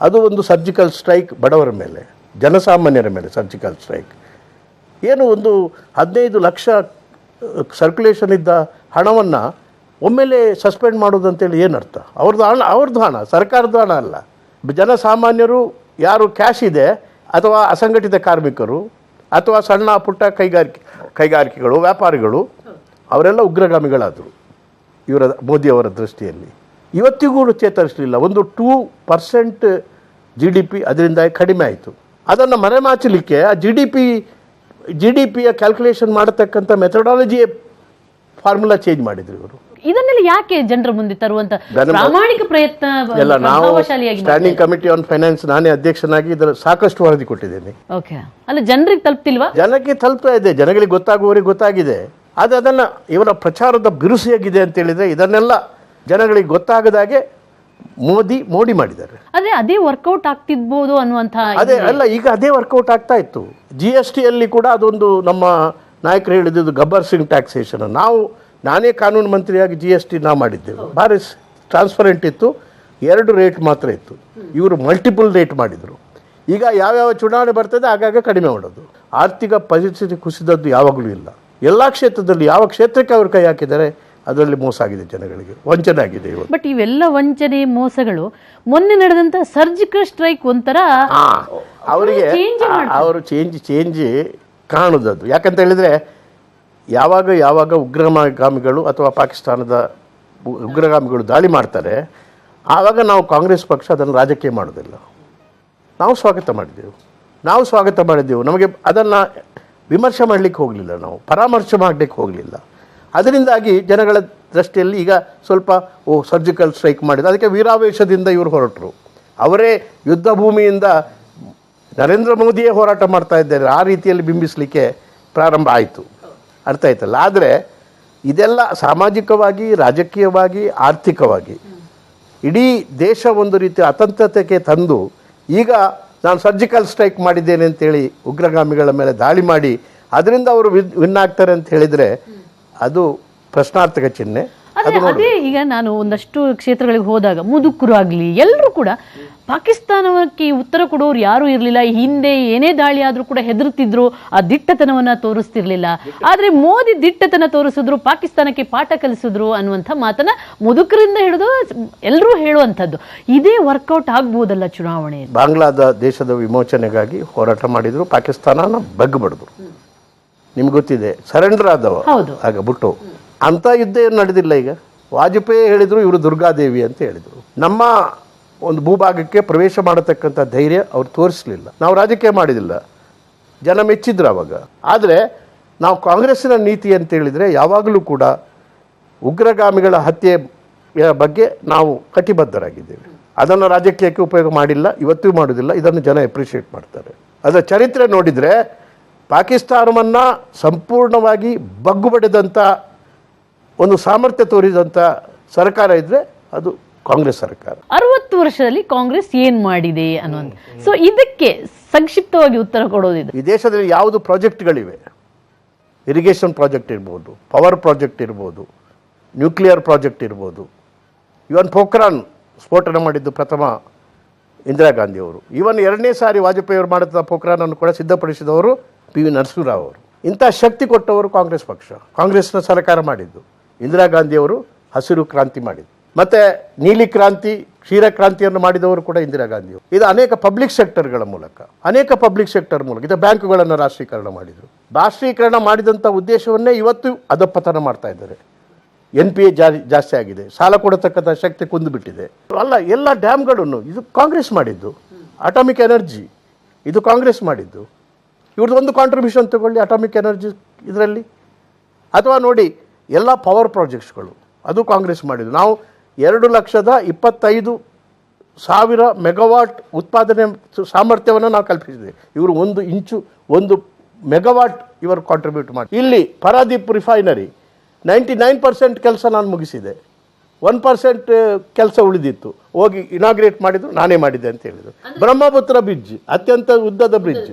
ಅದು ಒಂದು ಸರ್ಜಿಕಲ್ ಸ್ಟ್ರೈಕ್ ಬಡವರ ಮೇಲೆ, ಜನಸಾಮಾನ್ಯರ ಮೇಲೆ ಸರ್ಜಿಕಲ್ ಸ್ಟ್ರೈಕ್. ಏನು ಒಂದು 15 ಲಕ್ಷ ಸರ್ಕ್ಯುಲೇಷನ್ ಇದ್ದ ಹಣವನ್ನು ಒಮ್ಮೆಲೆ ಸಸ್ಪೆಂಡ್ ಮಾಡೋದು ಅಂತೇಳಿ ಏನರ್ಥ? ಅವ್ರದ್ದು ಹಣ, ಸರ್ಕಾರದ ಹಣ ಅಲ್ಲ. ಜನಸಾಮಾನ್ಯರು ಯಾರು ಕ್ಯಾಶ್ ಇದೆ, ಅಥವಾ ಅಸಂಘಟಿತ ಕಾರ್ಮಿಕರು, ಅಥವಾ ಸಣ್ಣ ಪುಟ್ಟ ಕೈಗಾರಿಕೆಗಳು, ವ್ಯಾಪಾರಿಗಳು, ಅವರೆಲ್ಲ ಉಗ್ರಗಾಮಿಗಳಾದರು ಮೋದಿಯವರ ದೃಷ್ಟಿಯಲ್ಲಿ. ಇವತ್ತಿಗೂ ಚೇತರಿಸಲಿಲ್ಲ. ಒಂದು 2% GDP ಅದರಿಂದ ಕಡಿಮೆ ಆಯಿತು. ಅದನ್ನು ಮರೆಮಾಚಲಿಕ್ಕೆ ಆ ಜಿ ಡಿ ಪಿಯ ಕ್ಯಾಲ್ಕುಲೇಷನ್ ಮಾಡತಕ್ಕಂಥ ಮೆಥಡಾಲಜಿಯೇ ಫಾರ್ಮುಲಾ ಚೇಂಜ್ ಮಾಡಿದ್ರು ಇವರು. ಇದನ್ನೆಲ್ಲ ಯಾಕೆ ಜನರ ಮುಂದೆ ತರುವಂತ ಪ್ರಾಮಾಣಿಕ ಪ್ರಯತ್ನ ಎಲ್ಲ ನಾವು ಸ್ಟ್ಯಾಂಡಿಂಗ್ ಕಮಿಟಿ ಆನ್ ಫೈನಾನ್ಸ್ ನಾನೇ ಅಧ್ಯಕ್ಷನಾಗಿ ಇದರ ಸಾಕಷ್ಟು ವರದಿ ಕೊಟ್ಟಿದ್ದೇನೆ. ಓಕೆ, ಅಲ್ಲ ಜನರಿಗೆ ತಲುಪ್ತಿಲ್ವಾ? ಜನಕ್ಕೆ ತಲುಪ್ತಾ ಇದೆ, ಜನಗಳಿಗೆ ಗೊತ್ತಾಗುವವರಿಗೆ ಗೊತ್ತಾಗಿದೆ. ಆದರೆ ಅದನ್ನು ಇವರ ಪ್ರಚಾರದ ಬಿರುಸು ಹೇಗಿದೆ ಅಂತ ಹೇಳಿದ್ರೆ ಇದನ್ನೆಲ್ಲ ಜನಗಳಿಗೆ ಗೊತ್ತಾಗದಾಗೆ ಮೋಡಿ ಮಾಡಿದ್ದಾರೆ. ಅದೇ ವರ್ಕೌಟ್ ಆಗ್ತಿರ್ಬೋದು ಅನ್ನುವಂಥ ಈಗ ಅದೇ ವರ್ಕೌಟ್ ಆಗ್ತಾ ಇತ್ತು. GST ಯಲ್ಲಿ ಕೂಡ ಅದೊಂದು ನಮ್ಮ ನಾಯಕರು ಹೇಳಿದ್ದು ಗಬ್ಬರ್ ಸಿಂಗ್ ಟ್ಯಾಕ್ಸೇಷನ್. ನಾನೇ ಕಾನೂನು ಮಂತ್ರಿಯಾಗಿ GST ನಾವು ಮಾಡಿದ್ದೆವು. ಭಾರಿ ಟ್ರಾನ್ಸ್ಪರೆಂಟ್ ಇತ್ತು, 2 ರೇಟ್ ಮಾತ್ರ ಇತ್ತು. ಇವರು ಮಲ್ಟಿಪಲ್ ರೇಟ್ ಮಾಡಿದರು. ಈಗ ಯಾವ್ಯಾವ ಚುನಾವಣೆ ಬರ್ತದೆ ಆಗಾಗ ಕಡಿಮೆ ಮಾಡೋದು. ಆರ್ಥಿಕ ಪರಿಸ್ಥಿತಿ ಕುಸಿದದ್ದು ಯಾವಾಗಲೂ ಇಲ್ಲ. ಎಲ್ಲ ಕ್ಷೇತ್ರದಲ್ಲಿ ಯಾವ ಕ್ಷೇತ್ರಕ್ಕೆ ಅವರು ಕೈ ಹಾಕಿದ್ದಾರೆ ಅದರಲ್ಲಿ ಮೋಸ ಆಗಿದೆ, ಜನಗಳಿಗೆ ವಂಚನೆ ಆಗಿದೆ ಇವತ್ತು. ಬಟ್ ಇವೆಲ್ಲ ವಂಚನೆ ಮೋಸಗಳು ಮೊನ್ನೆ ನಡೆದಂತ ಸರ್ಜಿಕಲ್ ಸ್ಟ್ರೈಕ್ ಒಂಥರ ಅವರಿಗೆ ಅವರು ಚೇಂಜ್ ಕಾಣುವುದು. ಯಾಕಂತ ಹೇಳಿದರೆ ಯಾವಾಗ ಉಗ್ರಗಾಮಿಗಳು ಅಥವಾ ಪಾಕಿಸ್ತಾನದ ಉಗ್ರಗಾಮಿಗಳು ದಾಳಿ ಮಾಡ್ತಾರೆ, ಆವಾಗ ನಾವು ಕಾಂಗ್ರೆಸ್ ಪಕ್ಷ ಅದನ್ನು ರಾಜಕೀಯ ಮಾಡೋದಿಲ್ಲ. ನಾವು ಸ್ವಾಗತ ಮಾಡಿದ್ದೆವು. ನಮಗೆ ಅದನ್ನು ವಿಮರ್ಶೆ ಮಾಡಲಿಕ್ಕೆ ಹೋಗಲಿಲ್ಲ, ನಾವು ಪರಾಮರ್ಶೆ ಮಾಡಲಿಕ್ಕೆ ಹೋಗಲಿಲ್ಲ. ಅದರಿಂದಾಗಿ ಜನಗಳ ದೃಷ್ಟಿಯಲ್ಲಿ ಈಗ ಸ್ವಲ್ಪ ಸರ್ಜಿಕಲ್ ಸ್ಟ್ರೈಕ್ ಮಾಡಿದ, ಅದಕ್ಕೆ ವೀರಾವೇಶದಿಂದ ಇವರು ಹೊರಟರು. ಅವರೇ ಯುದ್ಧ ಭೂಮಿಯಿಂದ ನರೇಂದ್ರ ಮೋದಿಯೇ ಹೋರಾಟ ಮಾಡ್ತಾ ಇದ್ದಾರೆ, ಆ ರೀತಿಯಲ್ಲಿ ಬಿಂಬಿಸಲಿಕ್ಕೆ ಪ್ರಾರಂಭ ಆಯಿತು. ಅರ್ಥ ಆಯ್ತಲ್ಲ? ಆದರೆ ಇದೆಲ್ಲ ಸಾಮಾಜಿಕವಾಗಿ, ರಾಜಕೀಯವಾಗಿ, ಆರ್ಥಿಕವಾಗಿ ಇಡೀ ದೇಶ ಒಂದು ರೀತಿಯ ಅತಂತ್ರತೆಗೆ ತಂದು, ಈಗ ನಾನು ಸರ್ಜಿಕಲ್ ಸ್ಟ್ರೈಕ್ ಮಾಡಿದ್ದೇನೆ ಅಂತೇಳಿ ಉಗ್ರಗಾಮಿಗಳ ಮೇಲೆ ದಾಳಿ ಮಾಡಿ ಅದರಿಂದ ಅವರು ವಿನ್ ಆಗ್ತಾರೆ ಅಂತ ಹೇಳಿದರೆ ಅದು ಪ್ರಶ್ನಾರ್ಥಕ ಚಿಹ್ನೆ. ಅದೇ ಈಗ ನಾನು ಒಂದಷ್ಟು ಕ್ಷೇತ್ರಗಳಿಗೆ ಹೋದಾಗ ಮುದುಕರು ಆಗಲಿ ಎಲ್ಲರೂ ಕೂಡ ಪಾಕಿಸ್ತಾನಕ್ಕೆ ಉತ್ತರ ಕೊಡೋರು ಯಾರೂ ಇರಲಿಲ್ಲ. ಹಿಂದೆ ಏನೇ ದಾಳಿ ಆದರೂ ಕೂಡ ಹೆದರುತ್ತಿದ್ರು, ಆ ದಿಟ್ಟತನವನ್ನು ತೋರಿಸ್ತಿರ್ಲಿಲ್ಲ. ಆದರೆ ಮೋದಿ ದಿಟ್ಟತನ ತೋರಿಸಿದ್ರು, ಪಾಕಿಸ್ತಾನಕ್ಕೆ ಪಾಠ ಕಲಿಸಿದ್ರು ಅನ್ನುವಂಥ ಮಾತನ್ನ ಮುದುಕರಿಂದ ಹಿಡಿದು ಎಲ್ಲರೂ ಹೇಳುವಂಥದ್ದು. ಇದೇ ವರ್ಕೌಟ್ ಆಗ್ಬೋದಲ್ಲ ಚುನಾವಣೆ? ಬಾಂಗ್ಲಾದ ದೇಶದ ವಿಮೋಚನೆಗಾಗಿ ಹೋರಾಟ ಮಾಡಿದ್ರು, ಪಾಕಿಸ್ತಾನ ಬಗ್ಗಬಡಿದ್ರು. ನಿಮ್ಗೆ ಗೊತ್ತಿದೆ, ಸರೆಂಡರ್ ಆದವ ಆಗ ಬಿಟ್ಟು. ಅಂಥ ಯುದ್ಧ ಏನು ನಡೆದಿಲ್ಲ. ಈಗ ವಾಜಪೇಯಿ ಹೇಳಿದರು ಇವರು ದುರ್ಗಾದೇವಿ ಅಂತ ಹೇಳಿದರು. ನಮ್ಮ ಒಂದು ಭೂಭಾಗಕ್ಕೆ ಪ್ರವೇಶ ಮಾಡತಕ್ಕಂಥ ಧೈರ್ಯ ಅವ್ರು ತೋರಿಸಲಿಲ್ಲ. ನಾವು ರಾಜಕೀಯ ಮಾಡಿದಿಲ್ಲ, ಜನ ಮೆಚ್ಚಿದ್ರು ಅವಾಗ. ಆದರೆ ನಾವು ಕಾಂಗ್ರೆಸ್ಸಿನ ನೀತಿ ಅಂತೇಳಿದರೆ ಯಾವಾಗಲೂ ಕೂಡ ಉಗ್ರಗಾಮಿಗಳ ಹತ್ಯೆಯ ಬಗ್ಗೆ ನಾವು ಕಟಿಬದ್ಧರಾಗಿದ್ದೇವೆ. ಅದನ್ನು ರಾಜಕೀಯಕ್ಕೆ ಉಪಯೋಗ ಮಾಡಿಲ್ಲ, ಇವತ್ತೂ ಮಾಡೋದಿಲ್ಲ. ಇದನ್ನು ಜನ ಎಪ್ರಿಷಿಯೇಟ್ ಮಾಡ್ತಾರೆ. ಅದರ ಚರಿತ್ರೆ ನೋಡಿದರೆ ಪಾಕಿಸ್ತಾನವನ್ನು ಸಂಪೂರ್ಣವಾಗಿ ಬಗ್ಗು ಬಡಿದಂಥ ಒಂದು ಸಾಮರ್ಥ್ಯ ತೋರಿದಂಥ ಸರ್ಕಾರ ಇದ್ದರೆ ಅದು ಕಾಂಗ್ರೆಸ್ ಸರ್ಕಾರ. 60 ವರ್ಷದಲ್ಲಿ ಕಾಂಗ್ರೆಸ್ ಏನ್ ಮಾಡಿದೆ ಅನ್ನೋದು. ಸೊ ಇದಕ್ಕೆ ಸಂಕ್ಷಿಪ್ತವಾಗಿ ಉತ್ತರ ಕೊಡೋದಿದೆ. ಈ ದೇಶದಲ್ಲಿ ಯಾವುದು ಪ್ರಾಜೆಕ್ಟ್ಗಳಿವೆ, ಇರಿಗೇಷನ್ ಪ್ರಾಜೆಕ್ಟ್ ಇರ್ಬೋದು, ಪವರ್ ಪ್ರಾಜೆಕ್ಟ್ ಇರ್ಬೋದು, ನ್ಯೂಕ್ಲಿಯರ್ ಪ್ರಾಜೆಕ್ಟ್ ಇರ್ಬೋದು, ಇವನ್ ಪೋಖ್ರಾನ್ ಸ್ಫೋಟನ ಮಾಡಿದ್ದು ಪ್ರಥಮ ಇಂದಿರಾ ಗಾಂಧಿಯವರು. ಇವನ್ 2ನೇ ಸಾರಿ ವಾಜಪೇಯಿ ಅವರು ಮಾಡಿದ ಪೋಖ್ರಾನನ್ನು ಕೂಡ ಸಿದ್ಧಪಡಿಸಿದವರು ಪಿ ವಿ ನರಸಿಂಹರಾವ್ ಅವರು. ಇಂಥ ಶಕ್ತಿ ಕೊಟ್ಟವರು ಕಾಂಗ್ರೆಸ್ ಪಕ್ಷ, ಕಾಂಗ್ರೆಸ್ನ ಸರ್ಕಾರ ಮಾಡಿದ್ದು. ಇಂದಿರಾ ಗಾಂಧಿಯವರು ಹಸಿರು ಕ್ರಾಂತಿ ಮಾಡಿದ್ದು, ಮತ್ತು ನೀಲಿ ಕ್ರಾಂತಿ, ಕ್ಷೀರ ಕ್ರಾಂತಿಯನ್ನು ಮಾಡಿದವರು ಕೂಡ ಇಂದಿರಾ ಗಾಂಧಿಯವರು. ಇದು ಅನೇಕ ಪಬ್ಲಿಕ್ ಸೆಕ್ಟರ್ಗಳ ಮೂಲಕ, ಇದು ಬ್ಯಾಂಕುಗಳನ್ನು ರಾಷ್ಟ್ರೀಕರಣ ಮಾಡಿದರು. ರಾಷ್ಟ್ರೀಕರಣ ಮಾಡಿದಂಥ ಉದ್ದೇಶವನ್ನೇ ಇವತ್ತು ಅಧಪತನ ಮಾಡ್ತಾ ಇದ್ದಾರೆ. NPA ಜಾಸ್ತಿ ಆಗಿದೆ, ಸಾಲ ಕೊಡತಕ್ಕಂಥ ಶಕ್ತಿ ಕುಂದುಬಿಟ್ಟಿದೆ. ಅಲ್ಲ, ಎಲ್ಲ ಡ್ಯಾಮ್ಗಳನ್ನು ಇದು ಕಾಂಗ್ರೆಸ್ ಮಾಡಿದ್ದು. ಅಟಾಮಿಕ್ ಎನರ್ಜಿ ಇದು ಕಾಂಗ್ರೆಸ್ ಮಾಡಿದ್ದು. ಇವ್ರದ್ದು ಒಂದು ಕಾಂಟ್ರಿಬ್ಯೂಷನ್ ತಗೊಳ್ಳಿ ಅಟಾಮಿಕ್ ಎನರ್ಜಿ ಇದರಲ್ಲಿ. ಅಥವಾ ನೋಡಿ, ಎಲ್ಲ ಪವರ್ ಪ್ರಾಜೆಕ್ಟ್ಸ್ಗಳು ಅದು ಕಾಂಗ್ರೆಸ್ ಮಾಡಿದ್ದು. ನಾವು 2,25,000 ಮೆಗಾವಾಟ್ ಉತ್ಪಾದನೆ ಸಾಮರ್ಥ್ಯವನ್ನು ನಾವು ಕಲ್ಪಿಸಿದ್ದೇವೆ. ಇವರು 1 ಮೆಗಾವಾಟ್ ಇವರು ಕಾಂಟ್ರಿಬ್ಯೂಟ್ ಮಾಡಿ. ಇಲ್ಲಿ ಪಾರಾದೀಪ್ ರಿಫೈನರಿ 99% ಕೆಲಸ ನಾನು ಮುಗಿಸಿದೆ, 1% ಕೆಲಸ ಉಳಿದಿತ್ತು. ಹೋಗಿ ಇನಾಗ್ರೇಟ್ ಮಾಡಿದ್ರು, ನಾನೇ ಮಾಡಿದ್ದೆ ಅಂತ ಹೇಳಿದರು. ಬ್ರಹ್ಮಪುತ್ರ ಬ್ರಿಡ್ಜ್ ಅತ್ಯಂತ ಉದ್ದದ ಬ್ರಿಡ್ಜ್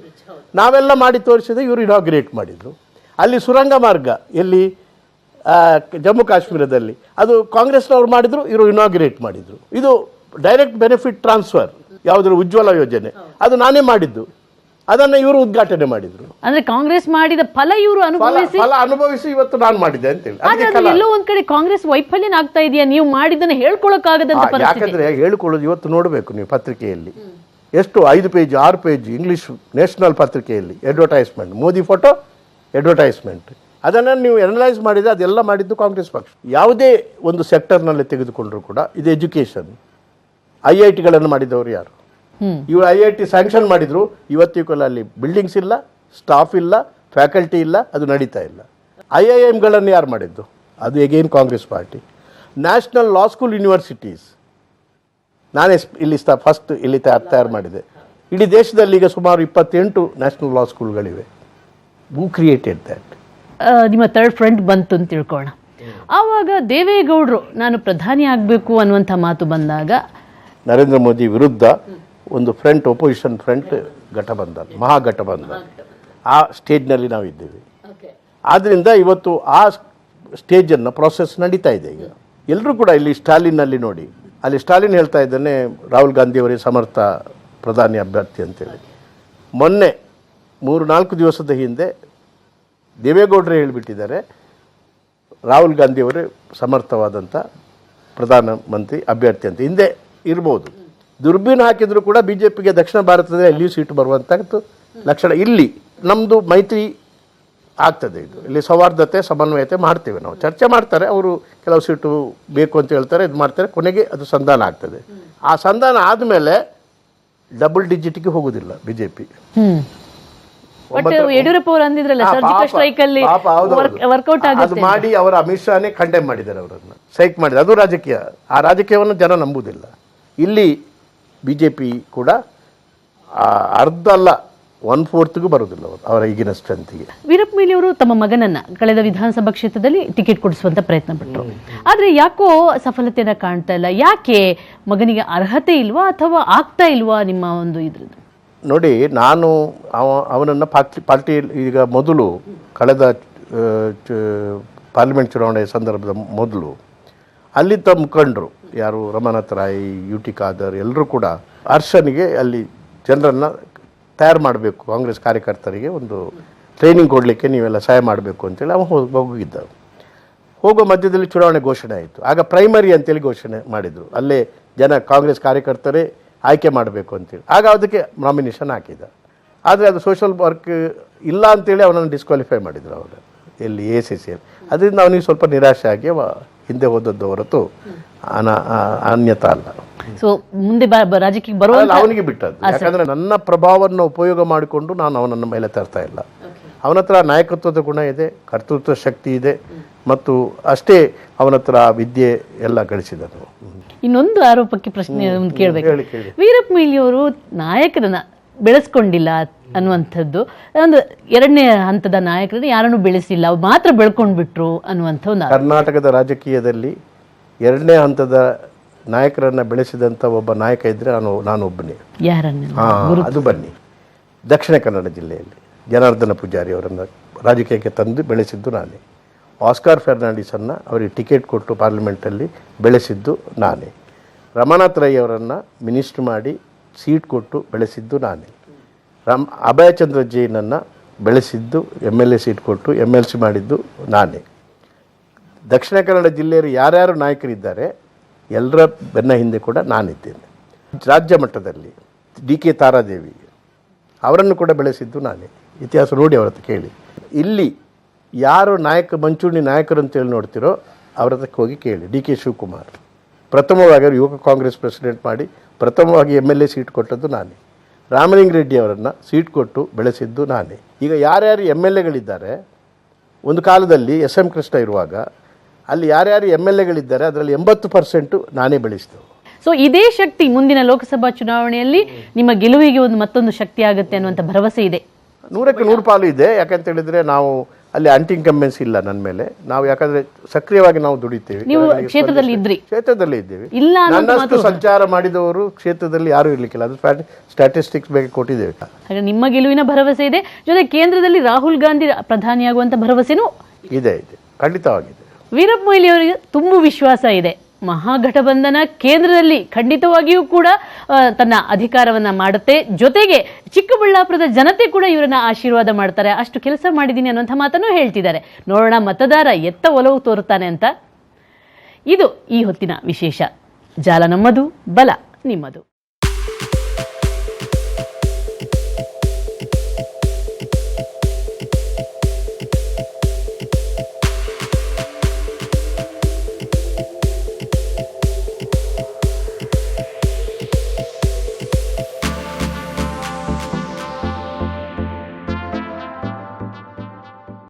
ನಾವೆಲ್ಲ ಮಾಡಿ ತೋರಿಸಿದೆ, ಇವರು ಇನಾಗ್ರೇಟ್ ಮಾಡಿದರು. ಅಲ್ಲಿ ಸುರಂಗ ಮಾರ್ಗ ಎಲ್ಲಿ ಜಮ್ಮು ಕಾಶ್ಮೀರದಲ್ಲಿ ಅದು ಕಾಂಗ್ರೆಸ್ನವ್ರು ಮಾಡಿದ್ರು, ಇವರು ಇನಾಗ್ರೇಟ್ ಮಾಡಿದರು. ಇದು ಡೈರೆಕ್ಟ್ ಬೆನಿಫಿಟ್ ಟ್ರಾನ್ಸ್ಫರ್, ಯಾವುದ್ರ ಉಜ್ವಲ ಯೋಜನೆ, ಅದು ನಾನೇ ಮಾಡಿದ್ದು. ಅದನ್ನು ಇವರು ಉದ್ಘಾಟನೆ ಮಾಡಿದ್ರು. ಅಂದ್ರೆ ಕಾಂಗ್ರೆಸ್ ಮಾಡಿದ ಫಲ ಇವರು ಅನುಭವಿಸಿ ಇವತ್ತು ನಾನು ಮಾಡಿದ್ದೆ ಅಂತೇಳಿ. ಎಲ್ಲೋ ಒಂದ್ ಕಡೆ ಕಾಂಗ್ರೆಸ್ ವೈಫಲ್ಯನ ಆಗ್ತಾ ಇದೆಯಾ? ನೀವು ಮಾಡಿದ್ದನ್ನು ಹೇಳ್ಕೊಳಕ್ಕಾಗದಂತ ಪರಿಸ್ಥಿತಿ. ಯಾಕಂದ್ರೆ ಹೇಳ್ಕೊಳ್ಳೋದು ಇವತ್ತು ನೋಡಬೇಕು ನೀವು ಪತ್ರಿಕೆಯಲ್ಲಿ ಎಷ್ಟು 5 ಪೇಜ್ 6 ಪೇಜ್ ಇಂಗ್ಲಿಷ್ ನ್ಯಾಷನಲ್ ಪತ್ರಿಕೆಯಲ್ಲಿ ಅಡ್ವರ್ಟೈಸ್ಮೆಂಟ್, ಮೋದಿ ಫೋಟೋ ಅಡ್ವರ್ಟೈಸ್ಮೆಂಟ್. ಅದನ್ನು ನೀವು ಅನಲೈಸ್ ಮಾಡಿದರೆ ಅದೆಲ್ಲ ಮಾಡಿದ್ದು ಕಾಂಗ್ರೆಸ್ ಪಕ್ಷ. ಯಾವುದೇ ಒಂದು ಸೆಕ್ಟರ್ನಲ್ಲಿ ತೆಗೆದುಕೊಂಡ್ರು ಕೂಡ ಇದು ಎಜುಕೇಷನ್, IITಗಳನ್ನು ಮಾಡಿದವರು ಯಾರು? ಇವರು IIT ಸ್ಯಾಂಕ್ಷನ್ ಮಾಡಿದ್ರು, ಇವತ್ತಿಗೂ ಅಲ್ಲಿ ಬಿಲ್ಡಿಂಗ್ಸ್ ಇಲ್ಲ, ಸ್ಟಾಫ್ ಇಲ್ಲ, ಫ್ಯಾಕಲ್ಟಿ ಇಲ್ಲ, ಅದು ನಡೀತಾ ಇಲ್ಲ. IIMಗಳನ್ನು ಯಾರು ಮಾಡಿದ್ದು? ಅದು again Congress party. National law school universities ನಾನೇ ಫಸ್ಟ್ ಇಲ್ಲಿ ತಯಾರು ಮಾಡಿದೆ. ಇಡೀ ದೇಶದಲ್ಲಿ ಈಗ ಸುಮಾರು 28 ನ್ಯಾಷನಲ್ ಲಾ ಸ್ಕೂಲ್ಗಳಿವೆ. Who created that? ನಿಮ್ಮ ಥರ್ಡ್ ಫ್ರಂಟ್ ಬಂತು ಅಂತ ತಿಳ್ಕೊಳ್ಳೋಣ. ಆವಾಗ ದೇವೇಗೌಡರು ನಾನು ಪ್ರಧಾನಿ ಆಗಬೇಕು ಅನ್ನುವಂಥ ಮಾತು ಬಂದಾಗ ನರೇಂದ್ರ ಮೋದಿ ವಿರುದ್ಧ ಒಂದು ಫ್ರಂಟ್, ಒಪೋಸಿಷನ್ ಫ್ರಂಟ್ ಘಟಬಂಧನ, ಮಹಾಗಠಬಂಧನ, ಆ ಸ್ಟೇಜ್ನಲ್ಲಿ ನಾವಿದ್ದೇವೆ. ಆದ್ದರಿಂದ ಇವತ್ತು ಆ ಸ್ಟೇಜನ್ನು ಪ್ರಾಸೆಸ್ ನಡೀತಾ ಇದೆ. ಈಗ ಎಲ್ಲರೂ ಕೂಡ ಇಲ್ಲಿ ಸ್ಟಾಲಿನ್ನಲ್ಲಿ ನೋಡಿ, ಅಲ್ಲಿ ಸ್ಟಾಲಿನ್ ಹೇಳ್ತಾ ಇದ್ದಾನೆ ರಾಹುಲ್ ಗಾಂಧಿಯವರೇ ಸಮರ್ಥ ಪ್ರಧಾನಿ ಅಭ್ಯರ್ಥಿ ಅಂತೇಳಿ. ಮೊನ್ನೆ 3-4 ದಿವಸದ ಹಿಂದೆ ದೇವೇಗೌಡರೇ ಹೇಳಿಬಿಟ್ಟಿದ್ದಾರೆ ರಾಹುಲ್ ಗಾಂಧಿಯವರೇ ಸಮರ್ಥವಾದಂಥ ಪ್ರಧಾನಮಂತ್ರಿ ಅಭ್ಯರ್ಥಿ ಅಂತ. ಹಿಂದೆ ಇರ್ಬೋದು, ದುರ್ಬೀನ್ ಹಾಕಿದ್ರು ಕೂಡ BJPಗೆ ದಕ್ಷಿಣ ಭಾರತದಲ್ಲಿ ಎಲ್ಲಿಯೂ ಸೀಟು ಬರುವಂಥದ್ದು ಲಕ್ಷಣ. ಇಲ್ಲಿ ನಮ್ಮದು ಮೈತ್ರಿ ಆಗ್ತದೆ. ಇಲ್ಲಿ ಸೌಹಾರ್ದತೆ, ಸಮನ್ವಯತೆ ಮಾಡ್ತೇವೆ ನಾವು. ಚರ್ಚೆ ಮಾಡ್ತಾರೆ, ಅವರು ಕೆಲವು ಸೀಟು ಬೇಕು ಅಂತ ಹೇಳ್ತಾರೆ, ಇದು ಮಾಡ್ತಾರೆ, ಕೊನೆಗೆ ಅದು ಸಂಧಾನ ಆಗ್ತದೆ. ಆ ಸಂಧಾನ ಆದಮೇಲೆ ಡಬಲ್ ಡಿಜಿಟ್ಗೆ ಹೋಗೋದಿಲ್ಲ BJP. ಯಡಿಯೂರಪ್ಪ ಅವರು ಅಂದಿದ್ರಲ್ಲ ಸರ್ಜಿಕಲ್ ಸ್ಟ್ರೈಕ್ ಅಲ್ಲಿ ವರ್ಕೌಟ್ ಆಗುತ್ತೆ ಮಾಡಿ ಅವರ ಅಮಿತ್ ಶಾನೇ ಕಂಡೆಮ್ ಮಾಡಿದ್ದಾರೆ, ಅವರನ್ನು ಸ್ಟ್ರೈಕ್ ಮಾಡಿದ್ದಾರೆ. ಅದು ರಾಜಕೀಯ. ಆ ರಾಜಕೀಯವನ್ನು ಜನ ನಂಬುವುದಿಲ್ಲ. ಇಲ್ಲಿ BJP ಕೂಡ ಅರ್ಧ ಅಲ್ಲ 1/4 ಬರುವುದಿಲ್ಲ ಅವರ ಈಗಿನ ಸ್ಟ್ರೆಂತ್ಗೆ. ವೀರಪ್ಪ ಮೊಯ್ಲಿ ಅವರು ತಮ್ಮ ಮಗನನ್ನ ಕಳೆದ ವಿಧಾನಸಭಾ ಕ್ಷೇತ್ರದಲ್ಲಿ ಟಿಕೆಟ್ ಕೊಡಿಸುವಂತ ಪ್ರಯತ್ನ ಪಟ್ಟರು, ಆದ್ರೆ ಯಾಕೋ ಸಫಲತೆಯನ್ನ ಕಾಣ್ತಾ ಇಲ್ಲ. ಯಾಕೆ? ಮಗನಿಗೆ ಅರ್ಹತೆ ಇಲ್ವಾ ಅಥವಾ ಆಗ್ತಾ ಇಲ್ವಾ ನಿಮ್ಮ ಒಂದು ಇದ್ರದ್ದು? ನೋಡಿ, ನಾನು ಅವನನ್ನು ಪಾರ್ಟಿ ಈಗ ಮೊದಲು ಕಳೆದ ಪಾರ್ಲಿಮೆಂಟ್ ಚುನಾವಣೆ ಸಂದರ್ಭದ ಮೊದಲು ಅಲ್ಲಿದ್ದ ಮುಖಂಡರು ಯಾರು ರಮಾನಾಥ್ ರಾಯ್, UT ಖಾದರ್ ಎಲ್ಲರೂ ಕೂಡ ಹರ್ಷನಿಗೆ ಅಲ್ಲಿ ಜನರನ್ನು ತಯಾರು ಮಾಡಬೇಕು, ಕಾಂಗ್ರೆಸ್ ಕಾರ್ಯಕರ್ತರಿಗೆ ಒಂದು ಟ್ರೈನಿಂಗ್ ಕೊಡಲಿಕ್ಕೆ ನೀವೆಲ್ಲ ಸಹಾಯ ಮಾಡಬೇಕು ಅಂತೇಳಿ ಅವನು ಹೋಗಿದ್ದರು. ಹೋಗೋ ಮಧ್ಯದಲ್ಲಿ ಚುನಾವಣೆ ಘೋಷಣೆ ಆಯಿತು. ಆಗ ಪ್ರೈಮರಿ ಅಂತೇಳಿ ಘೋಷಣೆ ಮಾಡಿದರು. ಅಲ್ಲೇ ಜನ ಕಾಂಗ್ರೆಸ್ ಕಾರ್ಯಕರ್ತರೇ ಆಯ್ಕೆ ಮಾಡಬೇಕು ಅಂತೇಳಿ. ಆಗ ಅದಕ್ಕೆ ನಾಮಿನೇಷನ್ ಹಾಕಿದ. ಆದರೆ ಅದು ಸೋಷಲ್ ವರ್ಕ್ ಇಲ್ಲ ಅಂತೇಳಿ ಅವನನ್ನು ಡಿಸ್ಕ್ವಾಲಿಫೈ ಮಾಡಿದರು ಅವರು ಎಲ್ಲಿ ACCಯಲ್ಲಿ. ಅದರಿಂದ ಅವನಿಗೆ ಸ್ವಲ್ಪ ನಿರಾಶೆ ಆಗಿ ಹಿಂದೆ ಹೋದದ್ದು ಹೊರತು ಅನ್ಯತಾ ಅಲ್ಲ. ಸೊ ಮುಂದೆ ರಾಜಕೀಯಕ್ಕೆ ಬರುವ ಅಲ್ಲ, ಅವನಿಗೆ ಬಿಟ್ಟದ್ದು. ಯಾಕಂದ್ರೆ ನನ್ನ ಪ್ರಭಾವವನ್ನು ಉಪಯೋಗ ಮಾಡಿಕೊಂಡು ನಾನು ಅವನನ್ನ ಮೇಲೆ ತರ್ತಾ ಇಲ್ಲ. ಅವನ ಹತ್ರ ನಾಯಕತ್ವದ ಗುಣ ಇದೆ, ಕರ್ತೃತ್ವ ಶಕ್ತಿ ಇದೆ, ಮತ್ತು ಅಷ್ಟೇ ಅವನ ಹತ್ರ ವಿದ್ಯೆ ಎಲ್ಲ ಗಳಿಸಿದನು. ಇನ್ನೊಂದು ಆರೋಪಕ್ಕೆ ಪ್ರಶ್ನೆ ಒಂದು ಕೇಳಬೇಕು. ಕೇಳಿ. ವೀರಪ್ಪ ಮೊಯ್ಲಿಯವರು ನಾಯಕರನ್ನ ಬೆಳೆಸ್ಕೊಂಡಿಲ್ಲ ಅನ್ನುವಂಥದ್ದು, ಒಂದು ಎರಡನೇ ಹಂತದ ನಾಯಕರನ್ನ ಯಾರನ್ನು ಬೆಳೆಸಿಲ್ಲ, ಅವ್ರು ಮಾತ್ರ ಬೆಳ್ಕೊಂಡ್ಬಿಟ್ರು ಅನ್ನುವಂಥ ಒಂದು ಕರ್ನಾಟಕದ ರಾಜಕೀಯದಲ್ಲಿ ಎರಡನೇ ಹಂತದ ನಾಯಕರನ್ನ ಬೆಳೆಸಿದಂಥ ಒಬ್ಬ ನಾಯಕ ಇದ್ರೆ ನಾನು ಒಬ್ಬನೇ. ಯಾರನ್ನ? ಅದು ಬನ್ನಿ, ದಕ್ಷಿಣ ಕನ್ನಡ ಜಿಲ್ಲೆಯಲ್ಲಿ ಜನಾರ್ದನ ಪೂಜಾರಿ ಅವರನ್ನು ರಾಜಕೀಯಕ್ಕೆ ತಂದು ಬೆಳೆಸಿದ್ದು ನಾನೇ. ಆಸ್ಕಾರ್ ಫೆರ್ನಾಂಡಿಸನ್ನು ಅವರಿಗೆ ಟಿಕೆಟ್ ಕೊಟ್ಟು ಪಾರ್ಲಿಮೆಂಟಲ್ಲಿ ಬೆಳೆಸಿದ್ದು ನಾನೇ. ರಮಾನಾಥ್ ರೈ ಅವರನ್ನು ಮಿನಿಸ್ಟ್ರ್ ಮಾಡಿ ಸೀಟ್ ಕೊಟ್ಟು ಬೆಳೆಸಿದ್ದು ನಾನೇ. ಅಭಯಚಂದ್ರ ಜೈನನ್ನು ಬೆಳೆಸಿದ್ದು MLA ಸೀಟ್ ಕೊಟ್ಟು MLC ಮಾಡಿದ್ದು ನಾನೇ. ದಕ್ಷಿಣ ಕನ್ನಡ ಜಿಲ್ಲೆಯಲ್ಲಿ ಯಾರ್ಯಾರು ನಾಯಕರಿದ್ದಾರೆ ಎಲ್ಲರ ಬೆನ್ನ ಹಿಂದೆ ಕೂಡ ನಾನಿದ್ದೇನೆ. ರಾಜ್ಯ ಮಟ್ಟದಲ್ಲಿ DK ತಾರಾದೇವಿ ಅವರನ್ನು ಕೂಡ ಬೆಳೆಸಿದ್ದು ನಾನೇ. ಇತಿಹಾಸ ನೋಡಿ ಅವರ ಹತ್ರ ಕೇಳಿ. ಇಲ್ಲಿ ಯಾರು ಮಂಚೂಣಿ ನಾಯಕರು ಅಂತೇಳಿ ನೋಡ್ತಿರೋ ಅವ್ರ ಹತ್ರಕ್ಕೆ ಹೋಗಿ ಕೇಳಿ. DK ಶಿವಕುಮಾರ್ ಪ್ರಥಮವಾಗಿ ಅವರು ಯುವಕ ಕಾಂಗ್ರೆಸ್ ಪ್ರೆಸಿಡೆಂಟ್ ಮಾಡಿ ಪ್ರಥಮವಾಗಿ MLA ಸೀಟ್ ಕೊಟ್ಟದ್ದು ನಾನೇ. ರಾಮಲಿಂಗ ರೆಡ್ಡಿ ಅವರನ್ನು ಸೀಟ್ ಕೊಟ್ಟು ಬೆಳೆಸಿದ್ದು ನಾನೇ. ಈಗ ಯಾರ್ಯಾರು MLAಗಳಿದ್ದಾರೆ, ಒಂದು ಕಾಲದಲ್ಲಿ SM ಕೃಷ್ಣ ಇರುವಾಗ ಅಲ್ಲಿ ಯಾರ್ಯಾರು MLAಗಳಿದ್ದಾರೆ ಅದರಲ್ಲಿ 80% ನಾನೇ ಬೆಳೆಸಿದವು. ಸೊ ಇದೇ ಶಕ್ತಿ ಮುಂದಿನ ಲೋಕಸಭಾ ಚುನಾವಣೆಯಲ್ಲಿ ನಿಮ್ಮ ಗೆಲುವಿಗೆ ಮತ್ತೊಂದು ಶಕ್ತಿ ಆಗುತ್ತೆ ಅನ್ನುವಂಥ ಭರವಸೆ ಇದೆ. 100ಕ್ಕೆ 100 ಪಾಲು ಇದೆ. ಯಾಕಂತ ಹೇಳಿದ್ರೆ ನಾವು ಅಲ್ಲಿ ಆಂಟಿ ಇನ್ಕಂಬೆನ್ಸಿ ಇಲ್ಲ ನನ್ನ ಮೇಲೆ. ನಾವು ಯಾಕಂದ್ರೆ ಸಕ್ರಿಯವಾಗಿ ನಾವು ದುಡಿತೇವೆ. ನೀವು ಕ್ಷೇತ್ರದಲ್ಲಿ ಇದ್ರಿ? ಕ್ಷೇತ್ರದಲ್ಲಿ ಇದ್ದೇವೆ. ಇಲ್ಲ ನನ್ನಷ್ಟು ಸಂಚಾರ ಮಾಡಿದವರು ಕ್ಷೇತ್ರದಲ್ಲಿ ಯಾರು ಇರ್ಲಿಕ್ಕಿಲ್ಲ. ಅದು ಸ್ಟ್ಯಾಟಿಸ್ಟಿಕ್ಸ್ ಬಗ್ಗೆ ಕೊಟ್ಟಿದ್ದೇವೆ. ಹಾಗೆ ನಿಮ್ಮ ಗೆಲುವಿನ ಭರವಸೆ ಇದೆ, ಜೊತೆ ಕೇಂದ್ರದಲ್ಲಿ ರಾಹುಲ್ ಗಾಂಧಿ ಪ್ರಧಾನಿಯಾಗುವಂತ ಭರವಸೆನೂ ಇದೆ. ಖಂಡಿತವಾಗಿದೆ. ವೀರಪ್ಪ ಮೊಯ್ಲಿ ಅವರಿಗೆ ತುಂಬಾ ವಿಶ್ವಾಸ ಇದೆ. ಮಹಾಗಠಬಂಧನ ಕೇಂದ್ರದಲ್ಲಿ ಖಂಡಿತವಾಗಿಯೂ ಕೂಡ ತನ್ನ ಅಧಿಕಾರವನ್ನ ಮಾಡುತ್ತೆ. ಜೊತೆಗೆ ಚಿಕ್ಕಬಳ್ಳಾಪುರದ ಜನತೆ ಕೂಡ ಇವರನ್ನ ಆಶೀರ್ವಾದ ಮಾಡ್ತಾರೆ. ಅಷ್ಟು ಕೆಲಸ ಮಾಡಿದ್ದೀನಿ ಅನ್ನುವಂಥ ಮಾತನ್ನು ಹೇಳ್ತಿದ್ದಾರೆ. ನೋಡೋಣ ಮತದಾರ ಎತ್ತ ಒಲವು ತೋರುತ್ತಾನೆ ಅಂತ. ಇದು ಈ ಹೊತ್ತಿನ ವಿಶೇಷ. ಜಾಲ ನಮ್ಮದು, ಬಲ ನಿಮ್ಮದು.